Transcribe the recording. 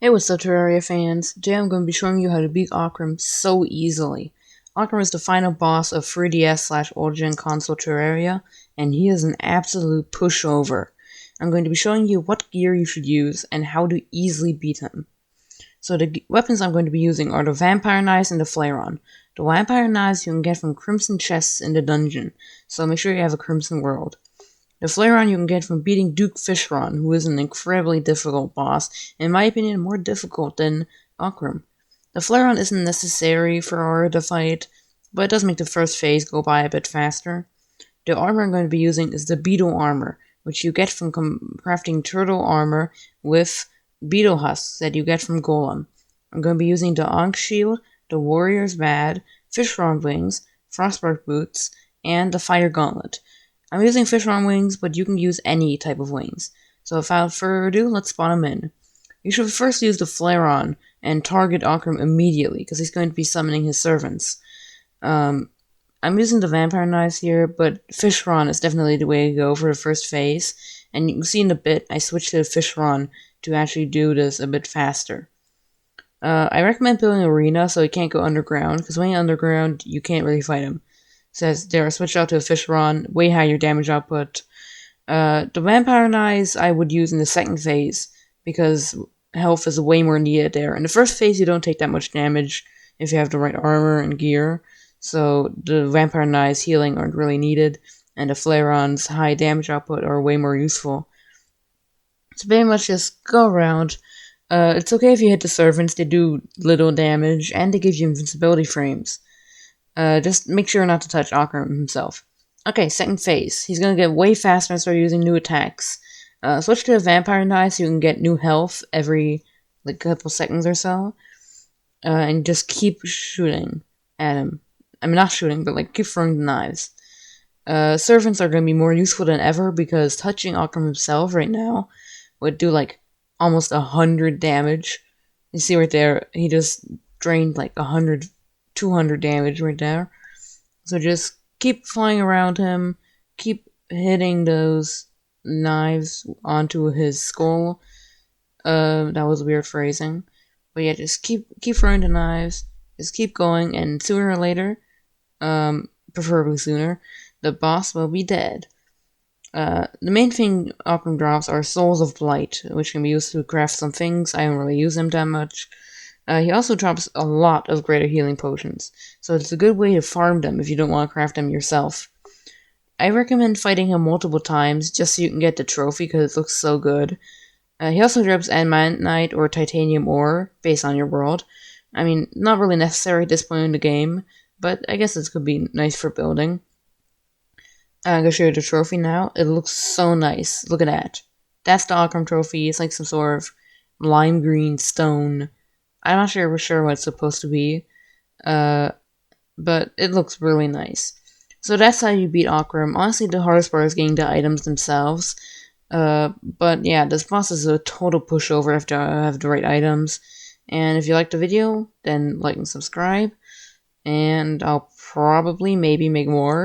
Hey, what's up, Terraria fans? Today I'm going to be showing you how to beat Ocram so easily. Ocram is the final boss of 3DS/ old gen console Terraria, and he is an absolute pushover. I'm going to be showing you what gear you should use and how to easily beat him. So the weapons I'm going to be using are the Vampire Knives and the Flairon. The Vampire Knives you can get from Crimson chests in the dungeon, so make sure you have a Crimson World. The Flairon you can get from beating Duke Fishron, who is an incredibly difficult boss, in my opinion more difficult than Ocram. The Flairon isn't necessary for Aura to fight, but it does make the first phase go by a bit faster. The armor I'm going to be using is the Beetle armor, which you get from crafting turtle armor with beetle husks that you get from Golem. I'm going to be using the Ankh shield, the Warrior's Bad, Fishron wings, Frostbark boots, and the Fire Gauntlet. I'm using Fishron wings, but you can use any type of wings. So without further ado, let's spawn him in. You should first use the Flairon and target Ocram immediately, because he's going to be summoning his servants. I'm using the Vampire Knives here, but Fishron is definitely the way to go for the first phase. And you can see in a bit, I switched to the Fishron to actually do this a bit faster. I recommend building an arena so he can't go underground, because when you're underground, you can't really fight him. Says there, switch out to a Fishron, way higher damage output. The Vampire Knives I would use in the second phase, because health is way more needed there. In the first phase, you don't take that much damage if you have the right armor and gear, so the Vampire Knives healing aren't really needed, and the Flairon's high damage output are way more useful. So pretty much just go around. It's okay if you hit the servants, they do little damage, and they give you invincibility frames. Just make sure not to touch Ocram himself. Okay, second phase. He's gonna get way faster and start using new attacks. Switch to a Vampire Knife so you can get new health every couple seconds or so. And just keep shooting at him. I mean, not shooting, but keep throwing the knives. Servants are gonna be more useful than ever because touching Ocram himself right now would do almost 100 damage. You see right there, he just drained 100 200 damage right there. So just keep flying around him, keep hitting those knives onto his skull. That was weird phrasing. But yeah, just keep throwing the knives, just keep going, and sooner or later, preferably sooner, the boss will be dead. The main thing Ocram drops are Souls of Blight, which can be used to craft some things. I don't really use them that much. He also drops a lot of greater healing potions, so it's a good way to farm them if you don't want to craft them yourself. I recommend fighting him multiple times just so you can get the trophy because it looks so good. He also drops Adamantite or Titanium ore based on your world. I mean, not really necessary at this point in the game, but I guess this could be nice for building. I'm gonna show you the trophy now. It looks so nice. Look at that. That's the Ocram trophy. It's like some sort of lime green stone. I'm not sure what it's supposed to be, but it looks really nice. So that's how you beat Ocram. Honestly, the hardest part is getting the items themselves. But yeah, this boss is a total pushover if you have the right items. And if you liked the video, then like and subscribe. And I'll probably maybe make more.